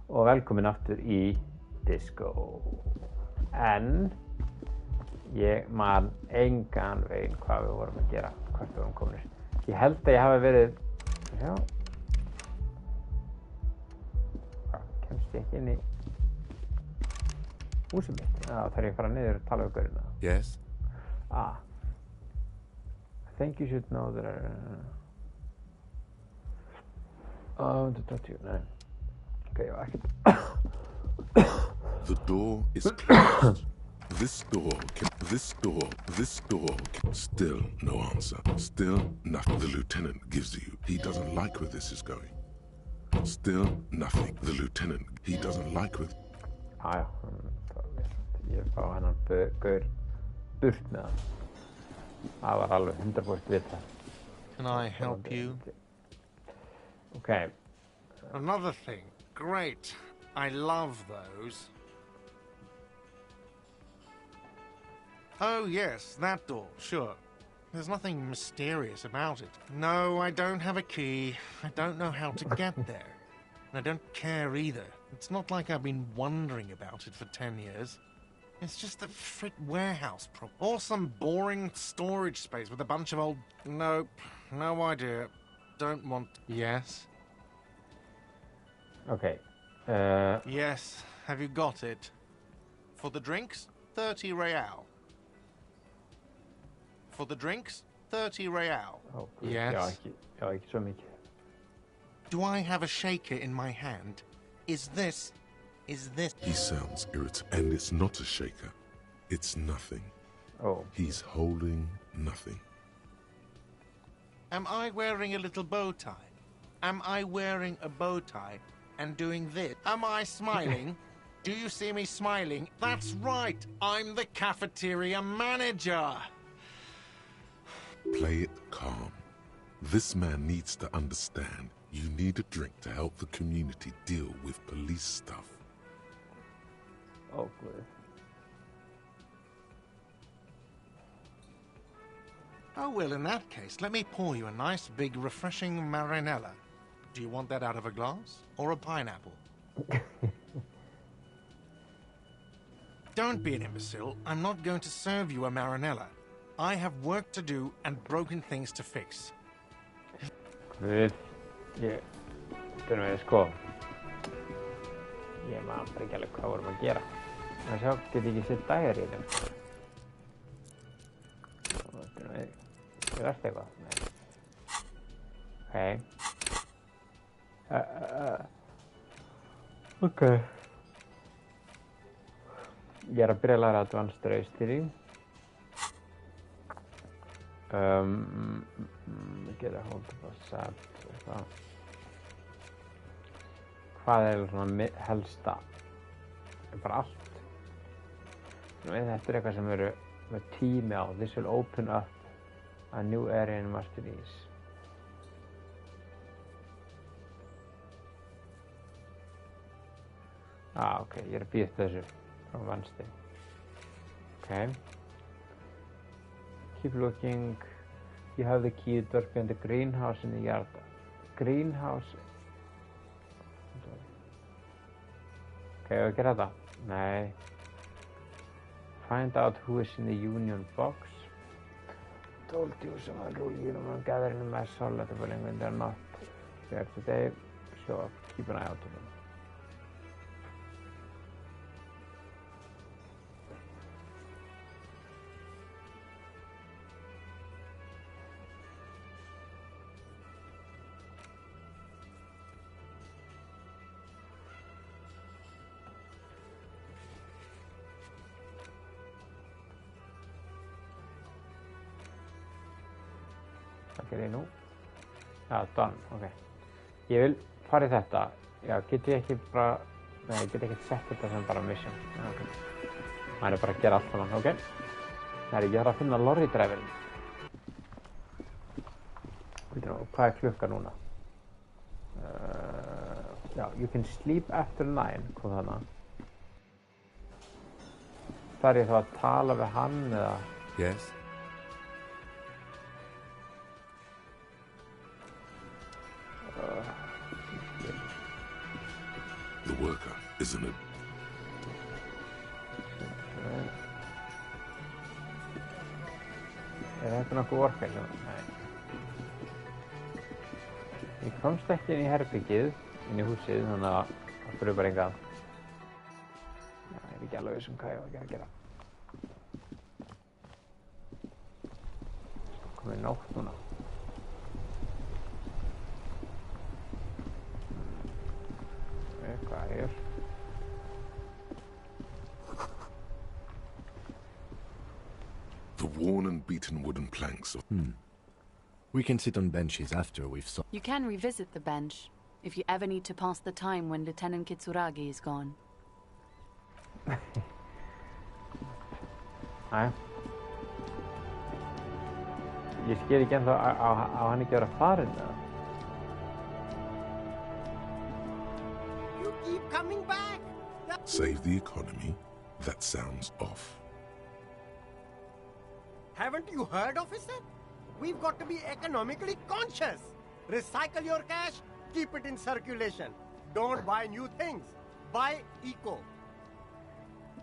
og velkomin aftur í Disco. En ég man engan veginn hvað við vorum að gera, hvert við vorum kominir. Ég held að ég hafi verið, kemst ég ekki inn í húsið mitt? Já, þarf ég að fara niður og tala við gaurinn? Yes. I think you should know that I want to talk to you. No. Okay, I can. The door is closed. This door. Still no answer. Still nothing the lieutenant gives you. He doesn't like where this is going. Still nothing. The lieutenant, he doesn't like where... Já, ég fá hennan gaur burt með hann. Það var alveg 100% vita. Can I help you? Okay. Another thing. Great. I love those. Oh, yes, that door, sure. There's nothing mysterious about it. No, I don't have a key. I don't know how to get there. And I don't care either. It's not like I've been wondering about it for 10 years. It's just a frick warehouse or some boring storage space with a bunch of old... Nope, no idea. Don't want... Yes? Okay. Yes, have you got it? For the drinks, 30 real. For the drinks, 30 real. Oh, yes. Ja, ikke så mycket. Do I have a shaker in my hand? Is this... He sounds irritable, and it's not a shaker. It's nothing. Oh. He's holding nothing. Am I wearing a little bow tie? Am I wearing a bow tie and doing this? Am I smiling? Do you see me smiling? That's right, I'm the cafeteria manager. Play it calm. This man needs to understand you need a drink to help the community deal with police stuff. Oh, good. Oh, well, in that case, let me pour you a nice, big, refreshing marinella. Do you want that out of a glass or a pineapple? Don't be an imbecile. I'm not going to serve you a marinella. I have work to do and broken things to fix. Guð, ég man bara ekki alveg hvað vorum að gera. Það sjá, get ekki sitt dæjar í þeim. Ég verðst eitthvað. Nei. Okay. Ég að byrja að læra advanced race theory. Get a hold of a set. Hvað svona helsta? Bara allt. Þetta eitthvað sem eru með tími á. This will open up a new area in Masteries. Ok, ég að býða þessu frá vansti. Okay. Keep looking. You have the key to open the greenhouse in the yard. Greenhouse. Okay, ég að gera þetta? Nei. Find out who is in the union box. Told you someone rule union gathering in my soul at the willing when they're not there today. So keep an eye out for them. Hvað gerir ég nú? Já, done, ok. Ég vil fara í þetta. Já, get ég ekki bara... Nei, ég get ekki sett þetta sem bara mission. Já, ok. Það bara að gera allt saman, ok? Það ég þarf að finna lorry driverinn. Hvað klukka núna? Já, you can sleep after 9, hvað þannig? Þarf ég þá að tala við hann, eða? Yes. The worker isn't it? Þetta nokkuð worka sem? Nei. Ég komst ekki inn í herbyggið, inn í húsið, þannig að það fyrir bara engað. Já, ég ekki alveg viss hvað ég var að gera. Komið nótt núna. Hvað er hér? The worn and beaten wooden planks of... We can sit on benches after we've saw. You can revisit the bench if you ever need to pass the time when Lieutenant Kitsuragi is gone. Næja. Ég skil ekki ennþá á hann ekki vera farinn eða? You keep coming back! Save the economy? That sounds off. Haven't you heard, officer? We've got to be economically conscious. Recycle your cash, keep it in circulation. Don't buy new things. Buy eco.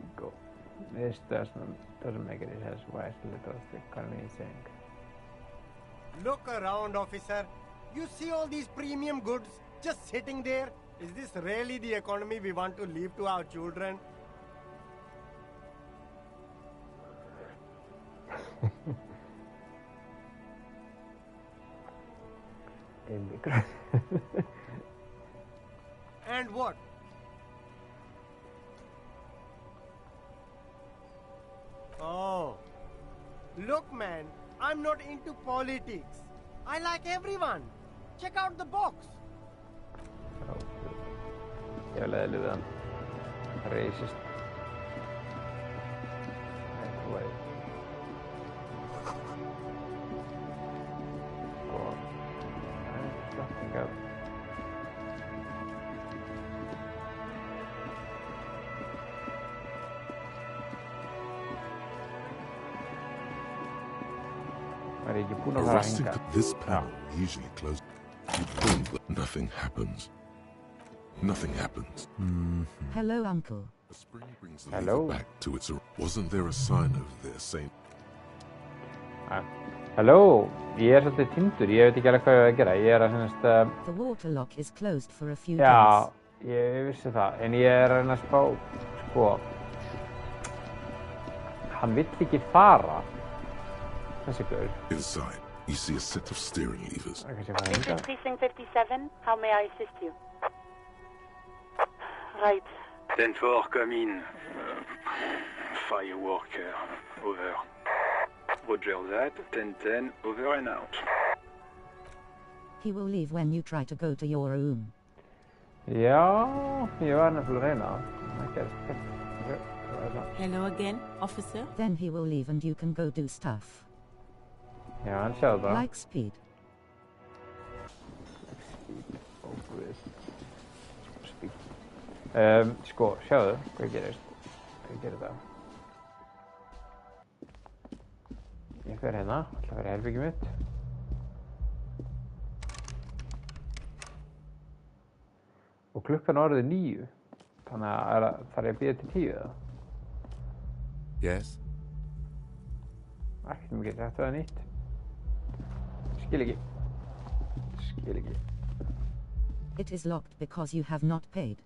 Eco. This doesn't make any sense. Why is little the economy saying? Look around, officer. You see all these premium goods just sitting there? Is this really the economy we want to leave to our children? And what? Oh. Look, man, I'm not into politics. I like everyone. Check out the box. Ég leðileg við hann. Racist. Anyway. Var ég ekki búinn að fara Arresting hingað? this panel usually closed. You pull, but nothing happens. Nothing happens. Hello, Uncle. The spring brings the Hello. lever back to its... Wasn't there a sign over there saying... Halló, ég svolítið týndur, ég veit ekki alveg hvað ég á að gera. Ég að The water lock is closed for a few já, days. ég vissi það, en ég að reyna að spá, sko, hann vill ekki fara, þessi gaur. Inside, you see a set of steering levers. Það er kannski að fara hingað. Precinct 57, how may I assist you? Right. 10-4, come in. Fireworker, over. Roger that, 10-10, over and out. He will leave when you try to go to your room. Já, ég var nefnilega að reyna það. Það gerist ekkert. Hello again, officer. Then he will leave and you can go do stuff. Já, hann sjáðu það. Like speed. Sko, sjáðu, hvað gerist? Hvað gerir það? Ég fer hérna, ætla að vera í herbyggjum mitt. Og klukkan orðið 9. Þannig að þarf ég að bíða til 10 eða? Yes? Ekkert mikið sagt það nýtt. Skil ekki. It is locked because you have not paid.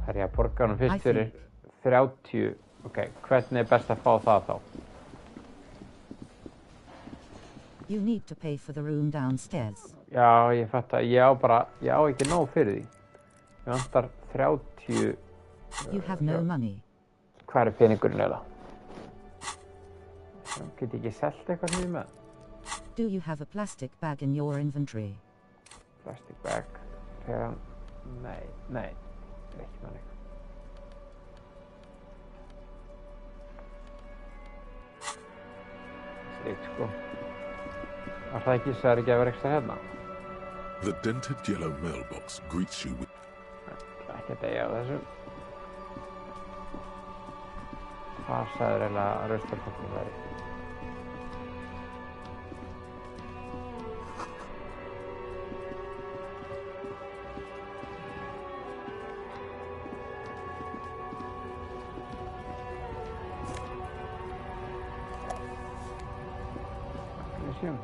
Þarf ég að borga honum fyrst I fyrir 30. Ok, hvernig er best að fá það þá? You need to pay for the room downstairs. Já, ég fatt að ég á ekki nóg fyrir því. Ég vantar 30... You have no money. Hvað er peningurinn eða? Get ég ekki selt eitthvað sem ég með? Do you have a plastic bag in your inventory? Plastic bag. Þegar hann... Nei. Ekki með eitthvað. Slikt sko. Var það ekki svo ekki að vera ekstra hérna? The dented yellow mailbox greets you with... Ekki að deyja á þessu. Hvað sagður eiginlega að raustarfólkið væri? Elysium.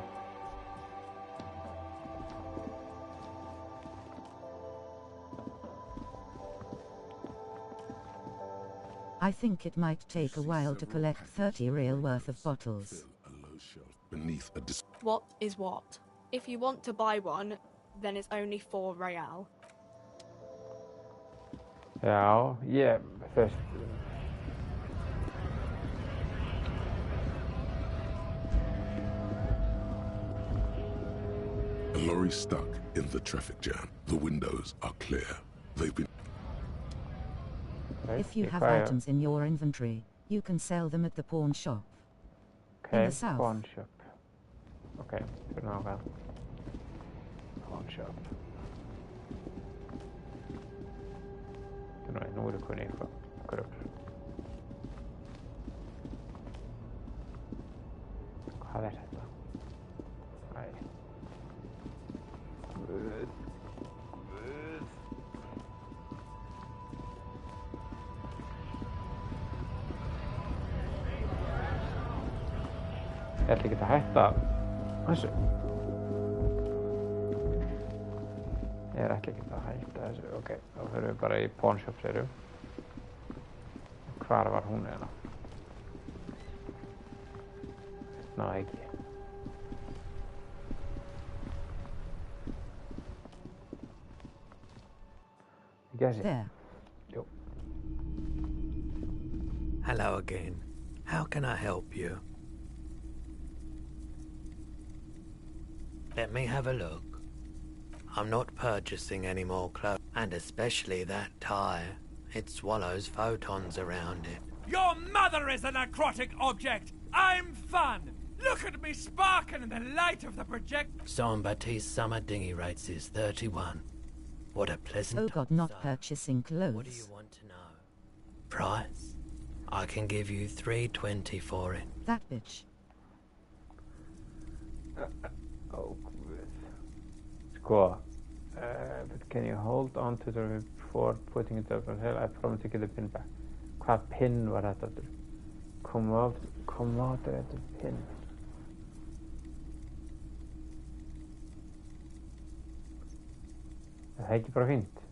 I think it might take a while to collect 30 real worth of bottles. A low shelf beneath a What is what? If you want to buy one, then it's only 4 real. Já, þú veist. A lorry stuck in the traffic jam. The windows are clear. They've been... If you have items in your inventory, you can sell them at the pawn shop. Okay, in the south. pawn shop. Okay, för någon. Pawn shop. Nu är det kunnig för grupp. Vad är detta? Nej. Ég ætla ekki að hætta þessu. Ég ætla ekki að hætta þessu. Ok, þá fyrir við bara í pawn shop serum. Hvar var hún eða? Ná, ekki. Ekki þessi? There. Jú. Hello again. How can I help you? Let me have a look. I'm not purchasing any more clothes, and especially that tie. It swallows photons around it. Your mother is a necrotic object! I'm fun! Look at me sparking in the light of the project. Jean-Baptiste's summer dinghy rates is 31. What a pleasant... Oh God, not purchasing clothes. What do you want to know? Price? I can give you 320 for it. That bitch. Oh, Guð. But can you hold on to the before putting it up on sale? I promise to get the pin back. Hvað pin var þetta aftur? Commodity pin. Er það ekki bara fínt?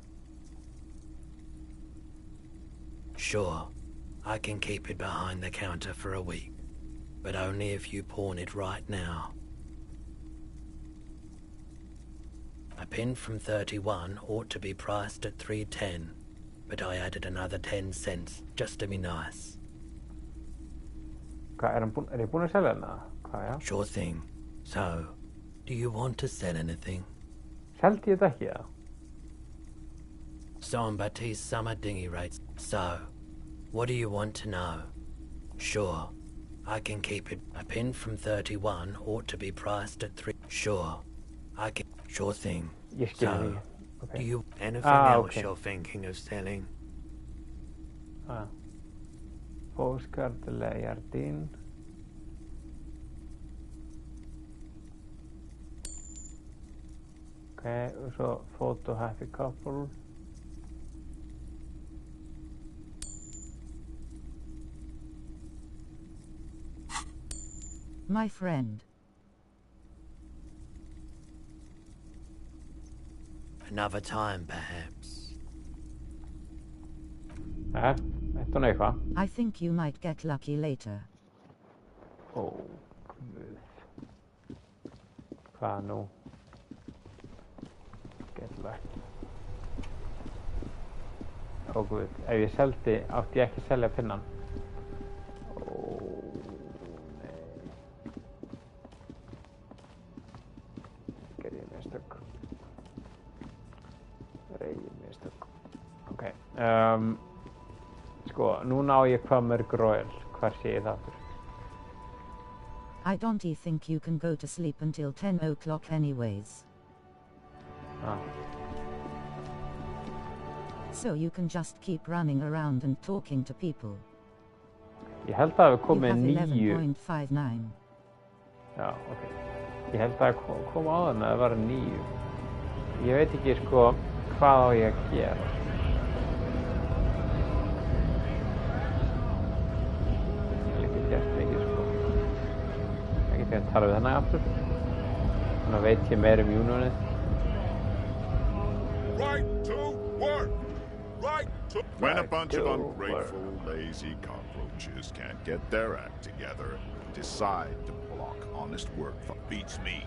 Sure, I can keep it behind the counter for a week, but only if you pawn it right now. A pin from 31 ought to be priced at 310, but I added another 10 cents just to be nice. Hvað, er ég búinn að selja hana? Hvað, já? Sure thing. So, do you want to sell anything? Seldi ég þetta ekki, já? Jean-Baptiste's summer dinghy rates. So, what do you want to know? Sure, I can keep it. A pin from 31 ought to be priced at 3. Sure, I can. Sure thing. So, okay. do you anything else okay. you're thinking of selling? Postcard Jardin. Okay, og svo photo happy couple. My friend. Another time, perhaps. Þetta er eitthvað. I think you might get lucky later. Ó, Guð. Hvað nú? Get lucky. Ó, Guð. Ef ég seldi, átti ég ekki að selja pinnan. Ó, nei. Gerði ég mistök. Mistök. Ok. Sko, núna á ég hvað mörg royal. Hvar sé ég það aftur? I don't think you can go to sleep until 10 o'clock anyways. So you can just keep running around and talking to people. Ég held að það komið 9. You have 11.59. Já, ok. Ég held að það kom áðan að það var 9. Ég veit ekki sko hvað á ég að gera. Ég hef ekki gert mikið sko. Ekki þetta. tala við hennar aftur. Þannig veit ég meir unionið. Right to work! Right to... When a bunch of ungrateful, lazy cockroaches can't get their act together, decide to block honest work beats me.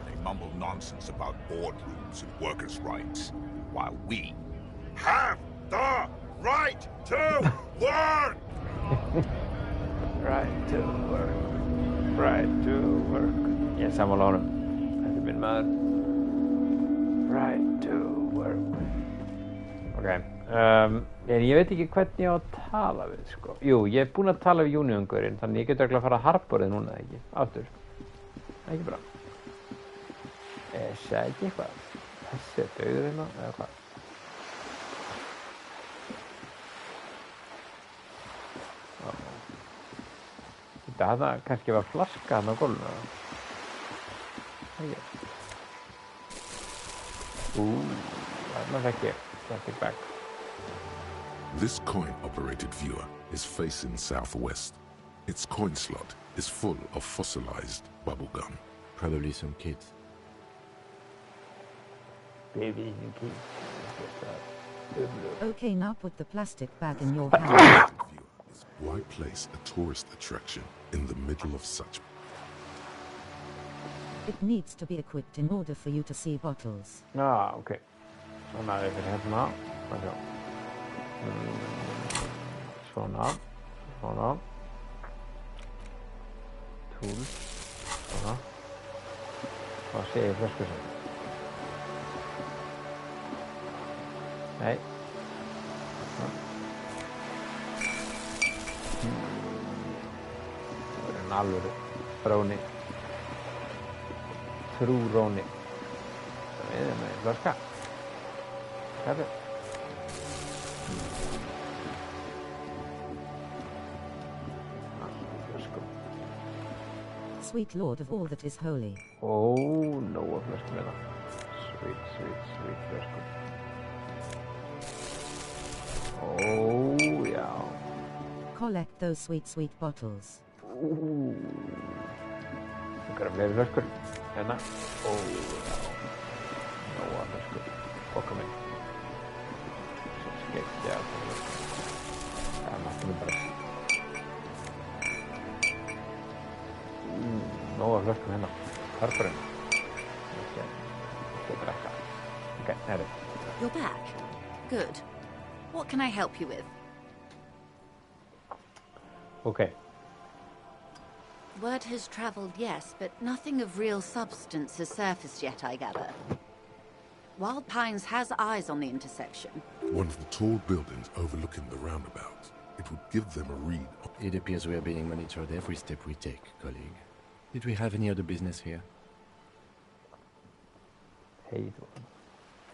They mumble nonsense about boardrooms and workers' rights, while we have the right to work! Right to work. Right to work. Ég er sammála honum. Þetta er minn maður. Right to work. Ok. En ég veit ekki hvernig ég á að tala við, sko. Jú, ég er búinn að tala við Union-gaurinn, þannig ég get örugglega að fara að harborið núna, ekki? Aftur. Ekki bra. Sagði ekki eitthvað. Þessi er dauður hérna, eða hvað? Þetta kannski var flaska hann á gólfinu. Þarna fekk ég. Plastic bag. This coin-operated viewer is facing southwest. Its coin slot is full of fossilized bubblegum. Probably some kids. Babies and kids. Okay, now put the plastic bag in your hand. Why place a tourist attraction in the middle of such... It needs to be equipped in order for you to see bottles. Ok. Svona er fyrir hérna. Svona. Tools. Svona. Hvað sé ég flösku sem? Nei. Það er en alvöru róni. Trú róni. Það er með flöska. Kaffi. Sweet Lord of all that is holy. Nóa flöskum hérna. Sweet flöskum. Já. Collect those sweet bottles. Það er fleiri flöskur. Hérna. Já. Nóa flöskur. Okka minn. Svo skeggja flöskur. Það máttu nú bara. Nóa flöskum hérna. Hörkurinn. Ekki drekka. Ok, herri. You're back. Good. What can I help you with? Okay. Word has traveled, yes, but nothing of real substance has surfaced yet, I gather. Wild Pines has eyes on the intersection. One of the tall buildings overlooking the roundabout. It would give them a read. It appears we are being monitored every step we take, colleague. Did we have any other business here?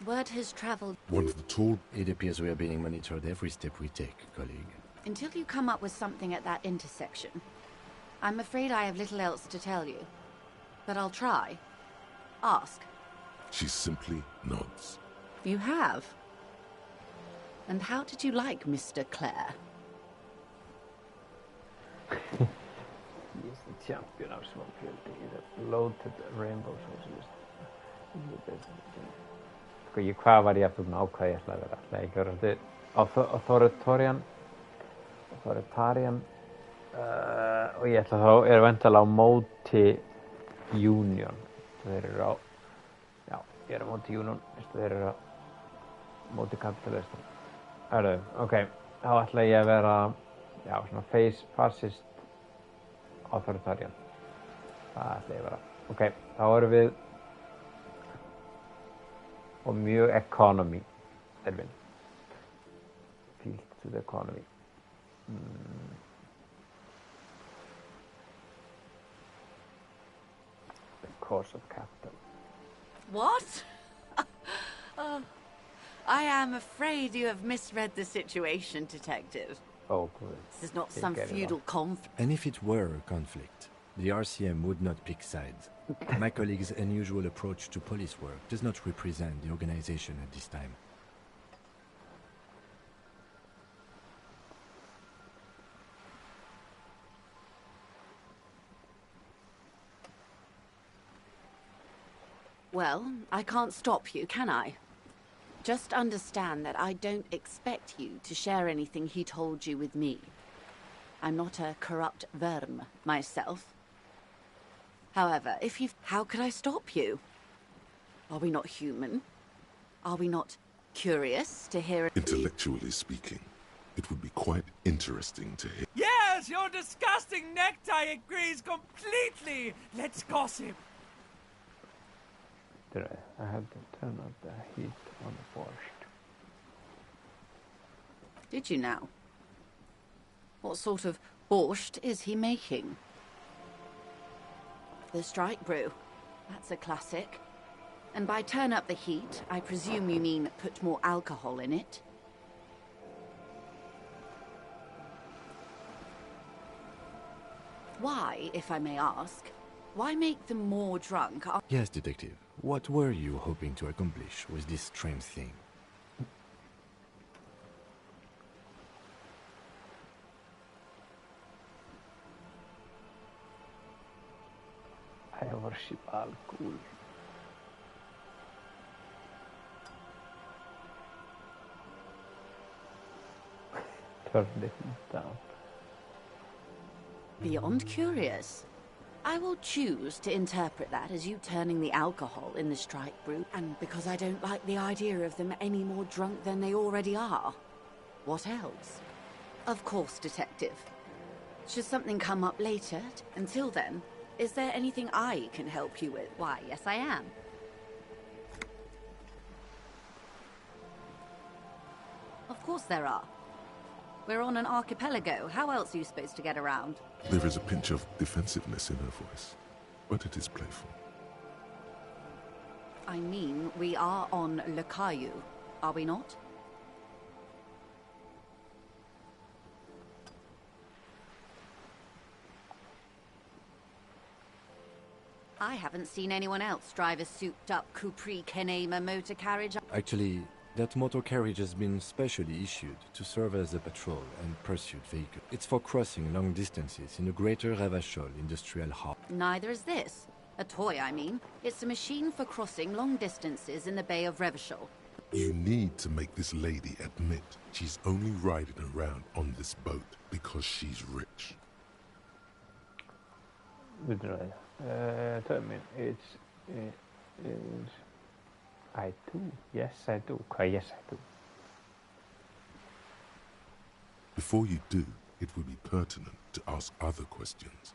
Word has traveled. One of the tall... It appears we are being monitored every step we take, colleague. Until you come up with something at that intersection, I'm afraid I have little else to tell you. But I'll try. Ask. She simply nods. You have? And how did you like Mr. Clare? He is the champion of smoke guilty. The bloated rainbow socialist. Sko, hvað var ég aftur búinn að ákveða ég ætlaði að vera? Ætlaði ég að vera authoritarian og ég ætla þá, væntanlega á móti Union. Þeir eru á, já, ég er á móti Union, þeir eru á móti kapitalistum. Ok, þá ætla ég að vera, já, svona fascist authoritarian. Það ætla ég að vera. Ok, þá erum við og mjög economy, Elvin. Field to the economy. The course of capital. What? I am afraid you have misread the situation, Detective. Oh, good. This is not some feudal conflict. And if it were a conflict, the RCM would not pick sides. My colleague's unusual approach to police work does not represent the organization at this time. Well, I can't stop you, can I? Just understand that I don't expect you to share anything he told you with me. I'm not a corrupt verm myself. However, if you... How could I stop you? Are we not human? Are we not curious to hear... Intellectually speaking, it would be quite interesting to hear. Yes, your disgusting necktie agrees completely. Let's gossip. I had to turn up the heat on the borscht. Did you now? What sort of borscht is he making? The strike brew. That's a classic. And by turn up the heat, I presume you mean put more alcohol in it? Why, if I may ask, why make them more drunk? Yes, Detective. What were you hoping to accomplish with this strange thing? I worship alcohol. Turn the heat down. Beyond curious. I will choose to interpret that as you turning the alcohol in the strike brew, and because I don't like the idea of them any more drunk than they already are. What else? Of course, Detective. Should something come up later, until then, is there anything I can help you with? Why, yes I am. Of course there are. We're on an archipelago. How else are you supposed to get around? There is a pinch of defensiveness in her voice, but it is playful. I mean, we are on Le Caillou, are we not? I haven't seen anyone else drive a souped-up Capri Kenema motor carriage. Actually, that motor carriage has been specially issued to serve as a patrol and pursuit vehicle. It's for crossing long distances in the greater Revachol industrial hub. Neither is this. A toy, I mean. It's a machine for crossing long distances in the Bay of Revachol. You need to make this lady admit she's only riding around on this boat because she's rich. Tell me, I do. Yes, I do. Yes, I do. Before you do, it would be pertinent to ask other questions.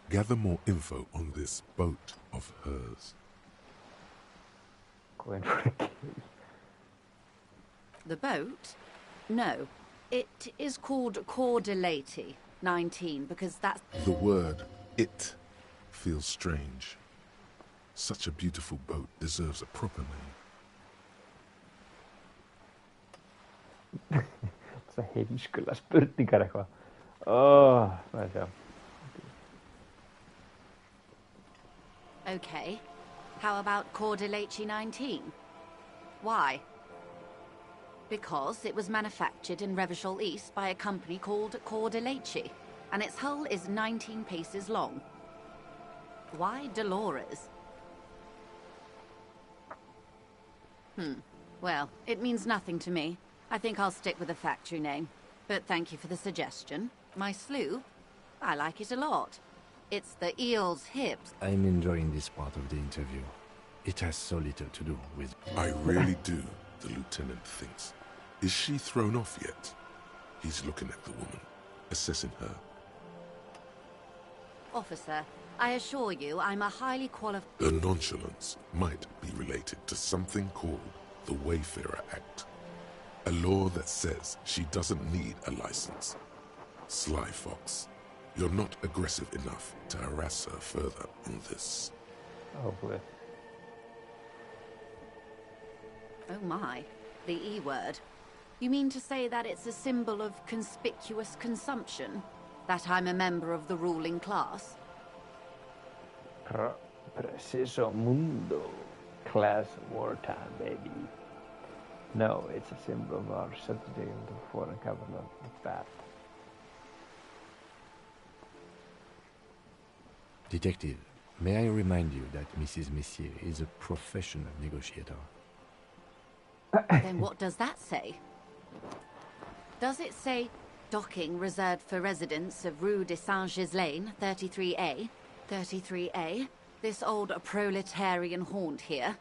Gather more info on this boat of hers. Going for a kill. The boat? No. It is called Cordelati 19 because that's... The word "it" feels strange. Such a beautiful boat deserves a proper name. Så heimskulla spurningar eitthvað. Maður sjá. Okay. How about Cordelati 19? Why? Because it was manufactured in Revachol East by a company called Cordelati, and its hull is 19 paces long. Why Dolores? Well, it means nothing to me. I think I'll stick with the factory name. But thank you for the suggestion. My slough? I like it a lot. It's the eel's hips. I'm enjoying this part of the interview. It has so little to do with... I really do, the lieutenant thinks. Is she thrown off yet? He's looking at the woman, assessing her. Officer, I assure you I'm a highly qualified... Her nonchalance might be related to something called the Wayfarer Act. A law that says she doesn't need a license. Sly Fox, you're not aggressive enough to harass her further on this. Oh boy. Oh my, the E word. You mean to say that it's a symbol of conspicuous consumption? That I'm a member of the ruling class? Preciso mundo. Class wartime, baby. No, it's a symbol of our subsidy of the foreign government of that. Detective, May I remind you that Mrs. Messier is a professional negotiator? Then what does that say? Does it say docking reserved for residents of Rue de Saint-Ghislain, 33A? 33A? This old proletarian haunt here.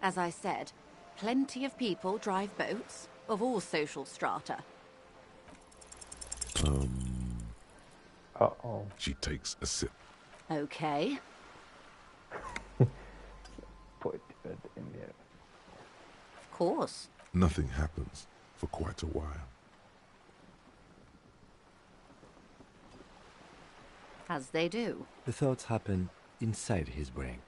As I said, plenty of people drive boats, of all social strata. Uh-oh. She takes a sip. Okay. Put it in there. Of course. Nothing happens for quite a while. As they do. The thoughts happen inside his brain.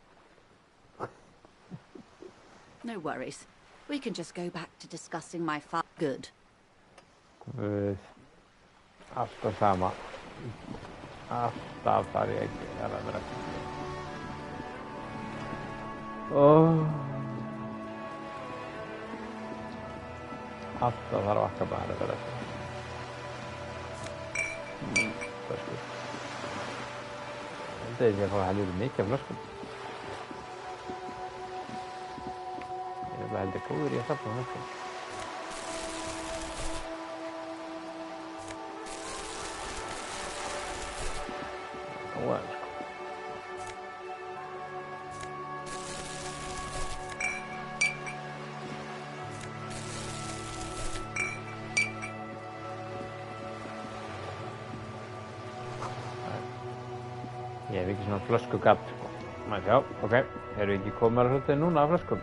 No worries. We can just go back to discussing my good. Guð. Alltaf sama. Alltaf þarf ég ekki að vera. Alltaf þarf akka bara að vera. Flöskur. Þetta er ekki að fá heldur mikið af flöskum. Ég er bara heldur góður í að safna flöskum. Ég hef ekki svona flöskugadd, sko. Maður sjá, ok. Erum við ekki komið að hluta núna af flöskum?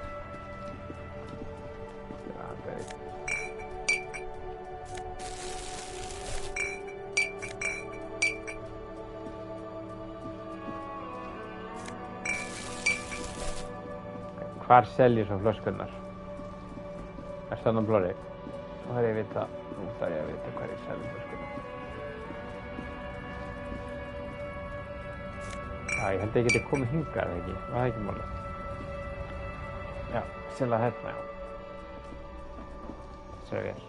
Já, það er ekki. Hvar selji svo flöskunnar? Er það á blóri? Nú þarf ég að vita hvar ég selji flöskunnar. Já, ég held að ég geti komið hingað, eða ekki? Var það ekki málið? Já, selja hérna, já. Sér vel.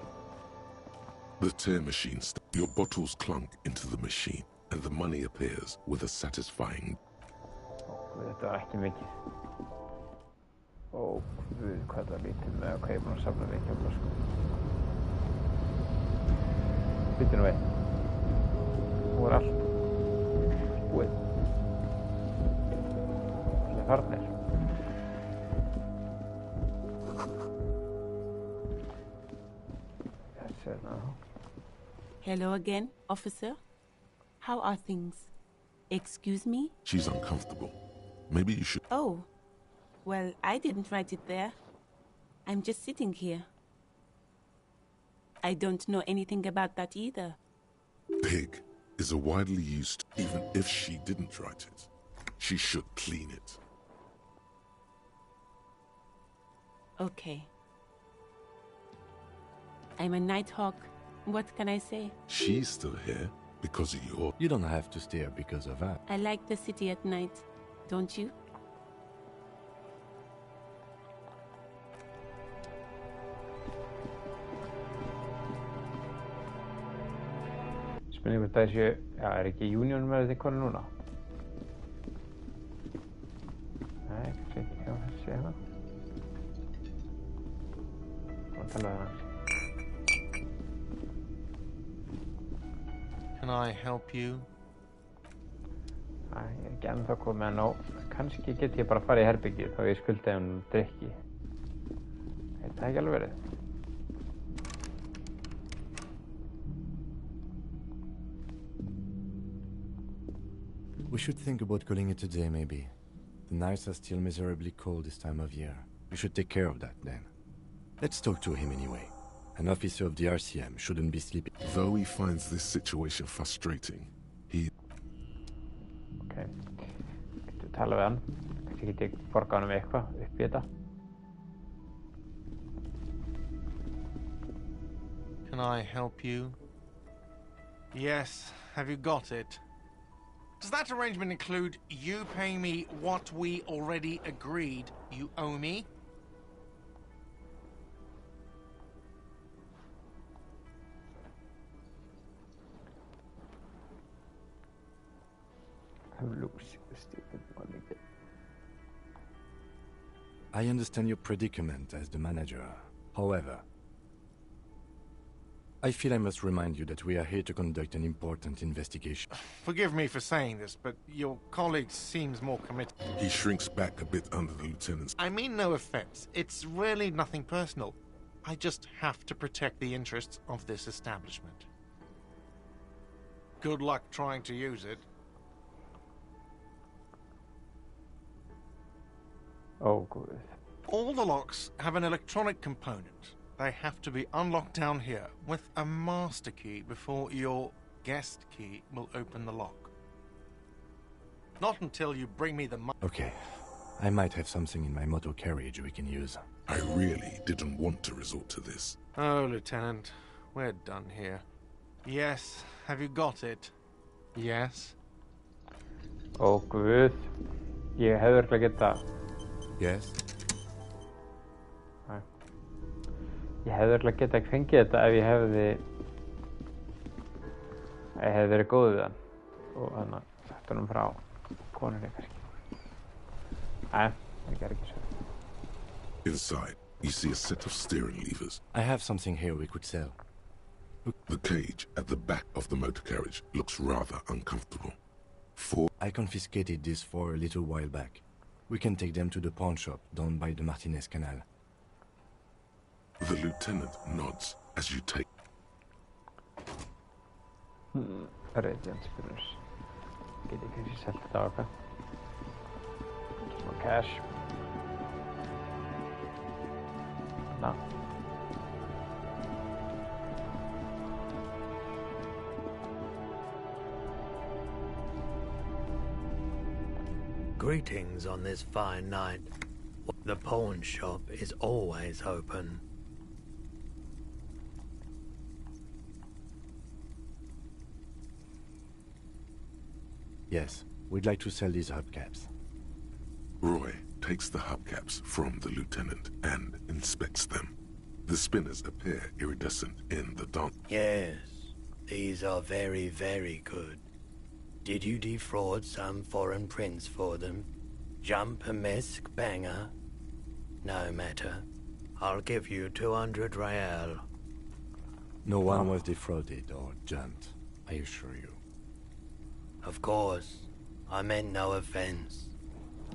The tear machine your bottles clunk into the machine, and the money appears with a satisfying. Þetta var ekki mikið. Guð, hvað það var lítið með að kaupa og safna mikið af flöskum. Bíddu nú við. Nú er allt búið. Allir farnir. Hello again, officer. How are things? Excuse me? She's uncomfortable. Maybe you should. Oh. Well, I didn't write it there. I'm just sitting here. I don't know anything about that either. Pig is a widely used, even if she didn't write it. She should clean it. Okay. I'm a nighthawk. What can I say? She's still here because of your... You don't have to stay here because of that. I like the city at night, don't you? Spurning hvort það séu, já, er ekki Union með þetta konu núna? Nei, kannski ekki, já, þessi hérna. Og tala við hans. Can I help you? Æ, ég er ekki ennþá komið að nóg. Kannski get ég bara farið í herbyggið þá ég skulda um drykki. Heit það ekki alveg verið? We should think about calling it a day, maybe. The nights are still miserably cold this time of year. We should take care of that, then. Let's talk to him anyway. An officer of the RCM shouldn't be sleeping. Though he finds this situation frustrating, he... Ok. Getur tala við hann. Kannski get ég borgað honum eitthvað upp í þetta. Can I help you? Yes, have you got it? Does that arrangement include you paying me what we already agreed you owe me? Lose stupid money I understand your predicament as the manager. However, I feel I must remind you that we are here to conduct an important investigation. Forgive me for saying this, but your colleague seems more committed. He shrinks back a bit under the lieutenant's... I mean no offense. It's really nothing personal. I just have to protect the interests of this establishment. Good luck trying to use it. Oh, good. All the locks have an electronic component. They have to be unlocked down here with a master key before your guest key will open the lock. Not until you bring me the Okay. I might have something in my motor carriage we can use. I really didn't want to resort to this. Oh, Lieutenant, we're done here. Yes, have you got it? Yes? Ó, guð. Ég hefði örugglega getað... Yes? Ég hefði örugglega getað fengið þetta ef ég hefði... Ég hefði verið góð við hann. Og þannig að þetta honum frá konunni kannski. Nei, ég gerði ekki svo. Inside, you see a set of steering levers. I have something here we could sell. The cage at the back of the motor carriage looks rather uncomfortable. I confiscated these 4 a little while back. We can take them to the pawn shop down by the Martinez Canal. The lieutenant nods as you take... Radiant spinners. Get ég kannski selt þetta á okkar. Smá cash. No. Greetings on this fine night. The pawn shop is always open. Yes, we'd like to sell these hubcaps. Roy takes the hubcaps from the lieutenant and inspects them. The spinners appear iridescent in the dark. Yes, these are very, very good. Did you defraud some foreign prince for them? Jump a misc banger? No matter. I'll give you 200 real. No one was defrauded or jumped, I assure you. Of course. I meant no offense.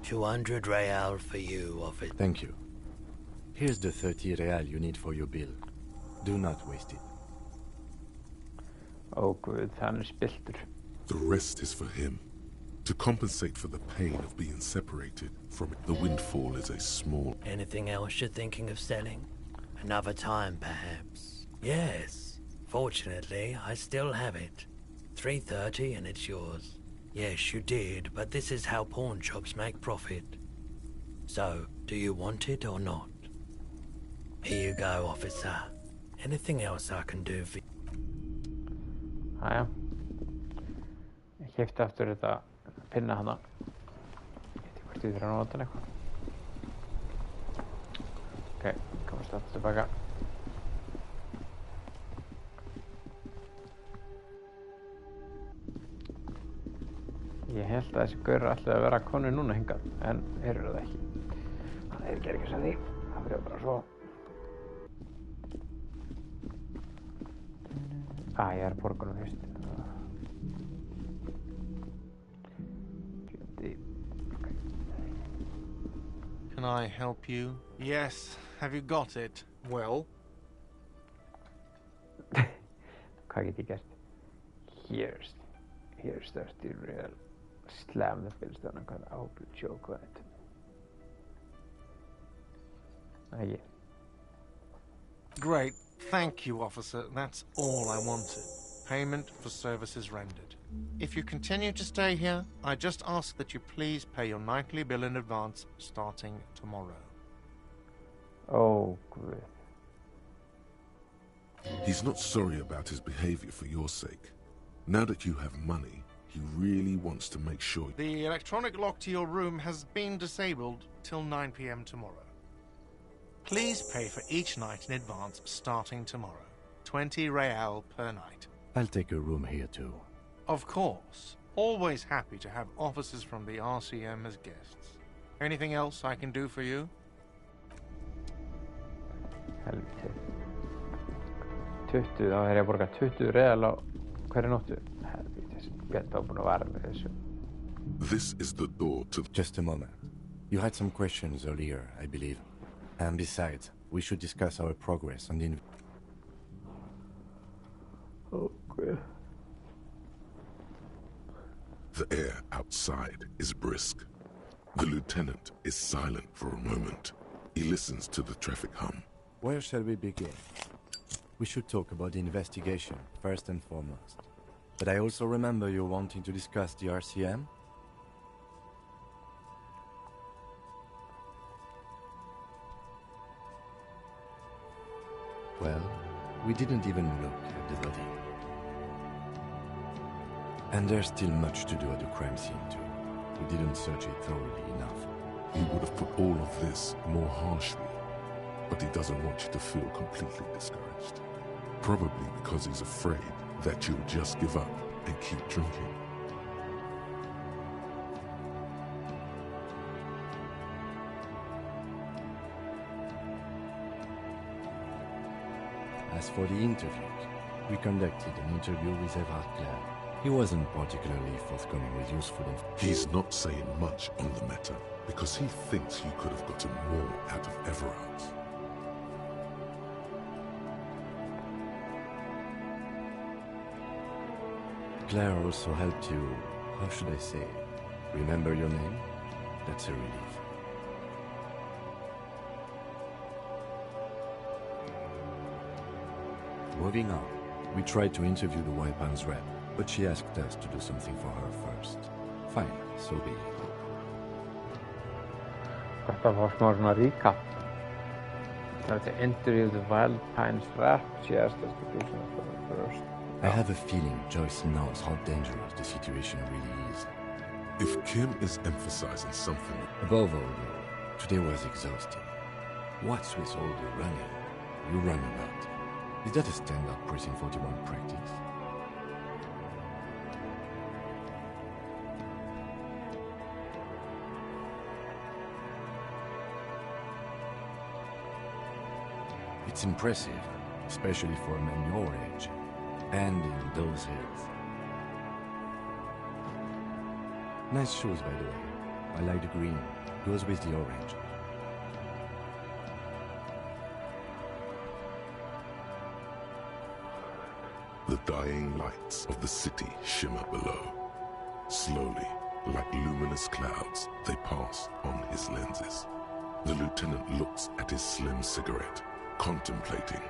200 real for you, officer. Thank you. Here's the 30 real you need for your bill. Do not waste it. Ó, guð, hann spiltur. The rest is for him. To compensate for the pain of being separated from it, the windfall is a small... Anything else you're thinking of selling? Another time, perhaps? Yes. Fortunately, I still have it. 330 and it's yours. Yes, you did, but this is how pawn shops make profit. So, do you want it or not? Here you go, officer. Anything else I can do for you? Jæja. Ég keypti aftur þetta pinna hana. Ég veit ekki hvort ég þurfa að nota hann eitthvað. Ok, komast aftur tilbaka. Ég held að þessi gaur ætlaði að vera konu núna hingað, en eru það ekki. Þannig að ég ger ekki sem því. Það fyrir bara svo. Ég er borgunum fyrst. Can I help you? Yes. Have you got it? Well? Hvað get ég gert? Here's 30 real. Slam the bills down and I hope you choke on it. Yeah. Great. Thank you, officer. That's all I wanted. Payment for services rendered. If you continue to stay here, I just ask that you please pay your nightly bill in advance starting tomorrow. Oh, good. He's not sorry about his behavior for your sake. Now that you have money, he really wants to make sure... The electronic lock to your room has been disabled till 9 p.m. tomorrow. Please pay for each night in advance starting tomorrow. 20 real per night. I'll take a room here too. Of course. Always happy to have officers from the RCM as guests. Anything else I can do for you? Helviti. 20, þá er ég að borga 20 real á hverju nóttu. Helviti, hvernig þá búin að vara með þessu. This is the door to... Just a moment. You had some questions earlier, I believe. And besides, we should discuss our progress on the... Okay. The air outside is brisk. The lieutenant is silent for a moment. He listens to the traffic hum. Where shall we begin? We should talk about the investigation, first and foremost. But I also remember you wanting to discuss the RCM? Well, we didn't even look at the body. And there's still much to do at the crime scene too. We didn't search it thoroughly enough. He would have put all of this more harshly, but he doesn't want you to feel completely discouraged. Probably because he's afraid that you'll just give up and keep drinking. As for the interviews, we conducted an interview with Everard Clare. He wasn't particularly forthcoming with useful information. He's not saying much on the matter because he thinks you could have gotten more out of Everard. Claire also helped you, how should I say, remember your name? That's a relief. Moving on, we tried to interview the White Palms rep, but she asked us to do something for her first. Fine, so be it. Gott að fá smá svona recap. To interview the Wild Pines rep, she asked us to do something first. I have a feeling Joyce knows how dangerous the situation really is. If Kim is emphasizing something... Above all, though, today was exhausting. What's with all the running? You run a lot. Is that a standard Precinct 41 practice? It's impressive, especially for a man your age, and in those hills. Nice shoes, by the way. I like the green. Goes with the orange. The dying lights of the city shimmer below. Slowly, like luminous clouds, they pass on his lenses. The lieutenant looks at his slim cigarette, contemplating.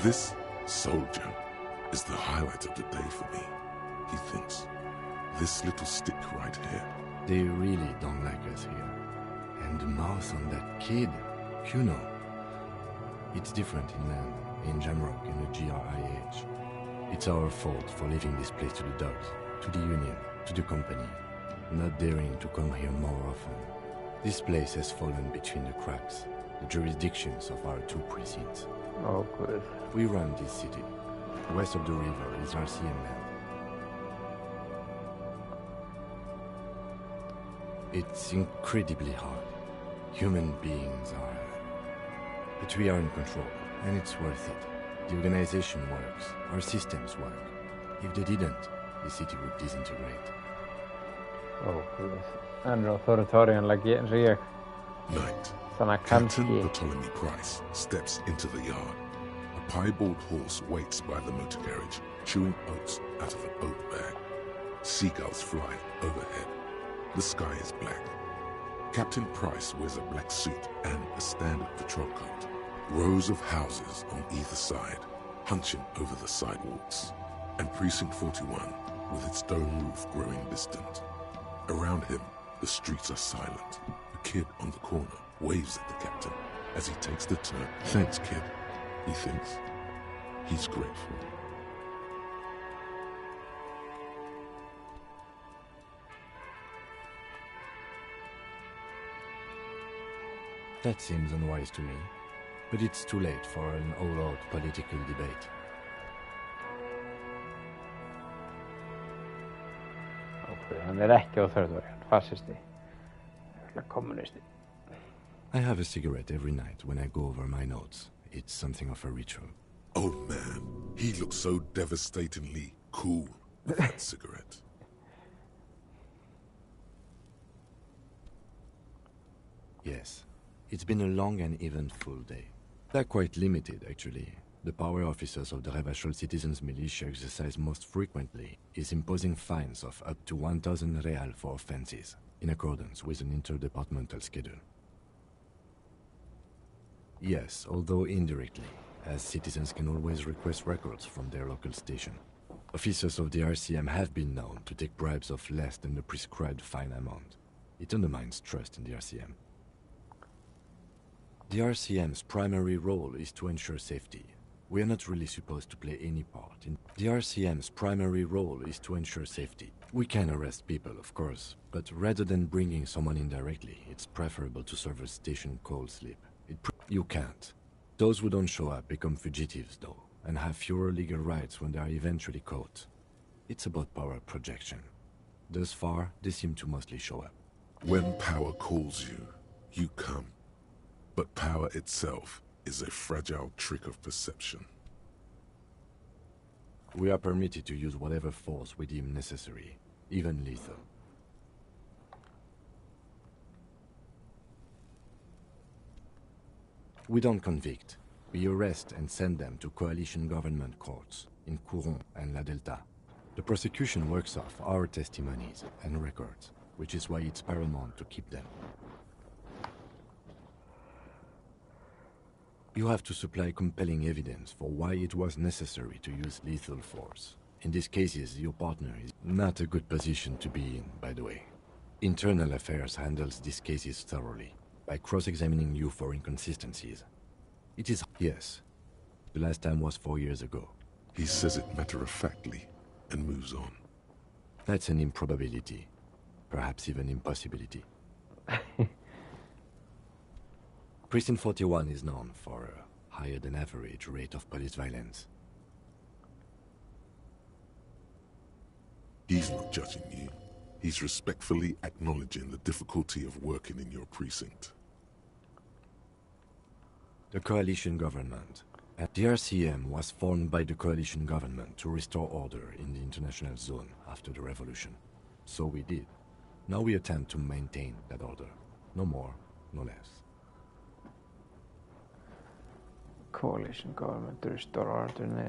This soldier is the highlight of the day for me, he thinks. This little stick right here. They really don't like us here. And the mouth on that kid, you know. It's different inland, in Jamrock, in the GRIH. It's our fault for leaving this place to the dogs, to the Union, to the company, not daring to come here more often. This place has fallen between the cracks, the jurisdictions of our two precincts. Oh, good. We run this city. West of the river is RCM land. It's incredibly hard. Human beings are... But we are in control, and it's worth it. The organization works, our systems work. If they didn't, the city would disintegrate. Oh, good. And authoritarian like eins og ég. Night. Þannig að Captain kannski... Bartholomew Price steps into the yard. A piebald horse waits by the motor carriage, chewing oats out of an oat bag. Seagulls fly overhead. The sky is black. Captain Price wears a black suit and a standard patrol coat. Rows of houses on either side, hunching over the sidewalks. And Precinct 41, with its dome roof growing distant. Around him, the streets are silent. A kid on the corner waves at the captain as he takes the turn. Thanks, kid, he thinks. He's grateful. That seems unwise to me, but it's too late for an all-out political debate. Okay, hann ekki authoritarian, fascisti, kommunisti. I have a cigarette every night when I go over my notes. It's something of a ritual. Oh man, he looks so devastatingly cool with that cigarette. Yes, it's been a long and eventful day. They're quite limited, actually. The power officers of the Revachol Citizens Militia exercise most frequently is imposing fines of up to 1,000 real for offenses, in accordance with an interdepartmental schedule. Yes, although indirectly, as citizens can always request records from their local station. Officers of the RCM have been known to take bribes of less than the prescribed fine amount. It undermines trust in the RCM. The RCM's primary role is to ensure safety. We are not really supposed to play any part in... The RCM's primary role is to ensure safety. We can arrest people, of course, but rather than bringing someone in directly, it's preferable to serve a station cold sleep. You can't. Those who don't show up become fugitives, though, and have fewer legal rights when they are eventually caught. It's about power projection. Thus far, they seem to mostly show up. When power calls you, you come. But power itself is a fragile trick of perception. We are permitted to use whatever force we deem necessary, even lethal. We don't convict. We arrest and send them to coalition government courts in Couron and La Delta. The prosecution works off our testimonies and records, which is why it's paramount to keep them. You have to supply compelling evidence for why it was necessary to use lethal force. In these cases, your partner is not a good position to be in, by the way. Internal Affairs handles these cases thoroughly, by cross-examining you for inconsistencies. It is... Yes. The last time was 4 years ago. He says it matter-of-factly, and moves on. That's an improbability. Perhaps even impossibility. Precinct 41 is known for a higher-than-average rate of police violence. He's not judging you. He's respectfully acknowledging the difficulty of working in your precinct. The coalition government. The RCM was formed by the coalition government to restore order in the international zone after the revolution. So we did. Now we attempt to maintain that order. No more, no less. Coalition government to restore order in the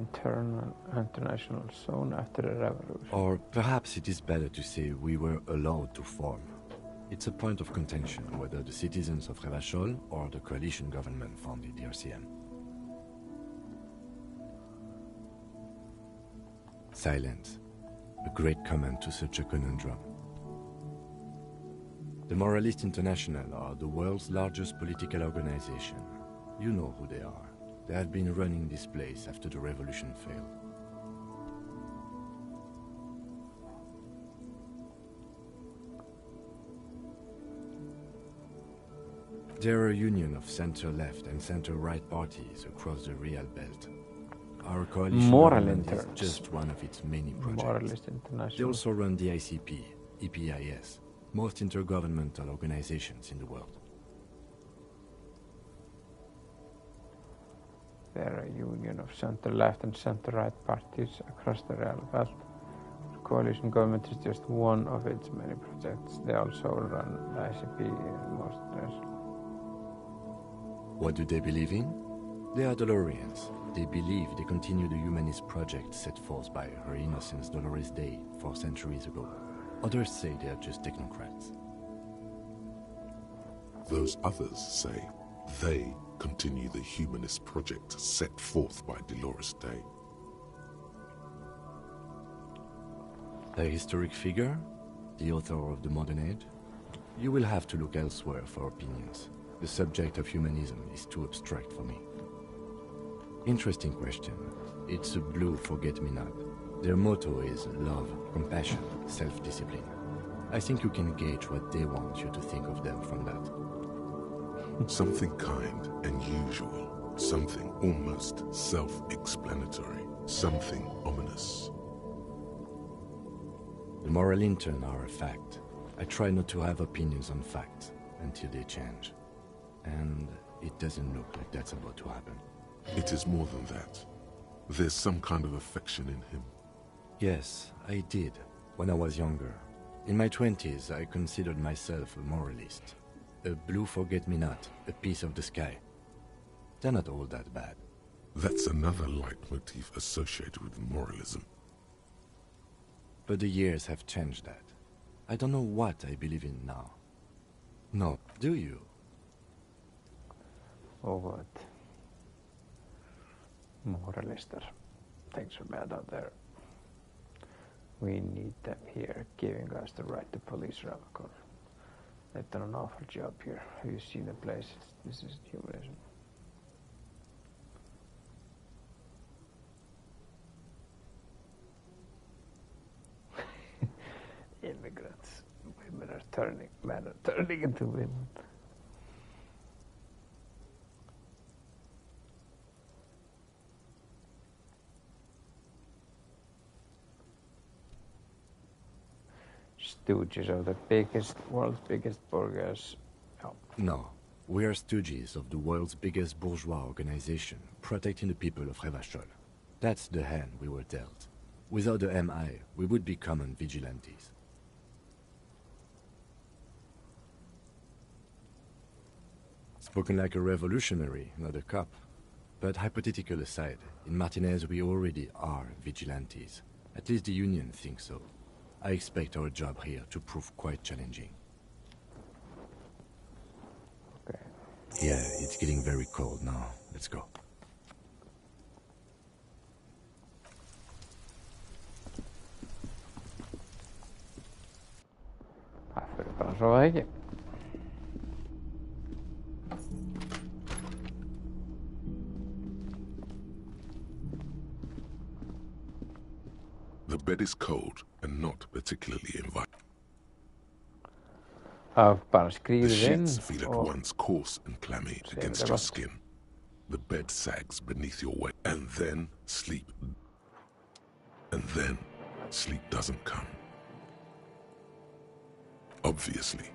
international zone after the revolution. Or perhaps it is better to say we were allowed to form. It's a point of contention whether the citizens of Revachol or the coalition government founded the RCM. Silence. A great comment to such a conundrum. The Moralist International are the world's largest political organization. You know who they are. They have been running this place after the revolution failed. They're a union of center-left and center-right parties across the Real Belt. Our coalition government is just one of its many projects. Moralist International. They also run the ICP, EPIS, most intergovernmental organizations in the world. They're a union of center-left and center-right parties across the Real Belt. The coalition government is just one of its many projects. They also run the ICP in most international. What do they believe in? They are Dolorians. They believe they continue the humanist project set forth by Her Innocence Dolores Day 4 centuries ago. Others say they are just technocrats. Those others say they continue the humanist project set forth by Dolores Day. A historic figure? The author of the modern age? You will have to look elsewhere for opinions. The subject of humanism is too abstract for me. Interesting question. It's a blue forget-me-not. Their motto is love, compassion, self-discipline. I think you can gauge what they want you to think of them from that. Something kind and usual. Something almost self-explanatory. Something ominous. The moral intern are a fact. I try not to have opinions on facts until they change. And it doesn't look like that's about to happen. It is more than that. There's some kind of affection in him. Yes, I did, when I was younger. In my 20s, I considered myself a moralist. A blue forget-me-not, a piece of the sky. They're not all that bad. That's another leitmotif associated with moralism. But the years have changed that. I don't know what I believe in now. No, do you? Oh, what? Moralister. Things are bad out there. We need them here, giving us the right to police Ravakor. They've done an awful job here. Have you seen the place? This is humanism. Immigrants. Men are turning into women. Stooges of the world's biggest burghers. Oh. No, we are stooges of the world's biggest bourgeois organization, protecting the people of Revachol. That's the hand we were dealt. Without the MI, we would be common vigilantes. Spoken like a revolutionary, not a cop. But hypothetical aside, in Martinez we already are vigilantes. At least the Union thinks so. I expect our job here to prove quite challenging. Okay. Yeah, it's getting very cold now. Let's go. För det bara så väg. The bed is cold and not particularly inviting. Bara The skriver in sheets feel at once coarse and clammy against your skin. The bed sags beneath your weight, and then sleep doesn't come. Obviously,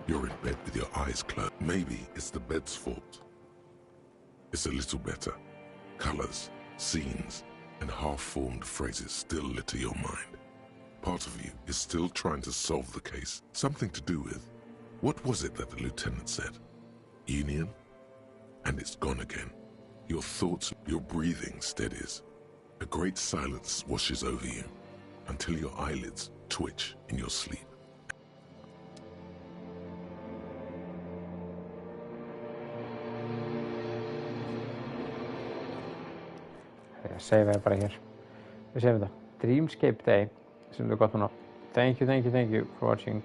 you're in bed with your eyes closed. Maybe it's the bed's fault. It's a little better. Colors, scenes, and half-formed phrases still litter your mind. Part of you is still trying to solve the case. Something to do with, what was it that the lieutenant said? Union? And it's gone again. Your thoughts, your breathing steadies. A great silence washes over you until your eyelids twitch in your sleep. Save bara hér. Við séum þetta. Dreamscape Day sem er gott núna. Thank you for watching.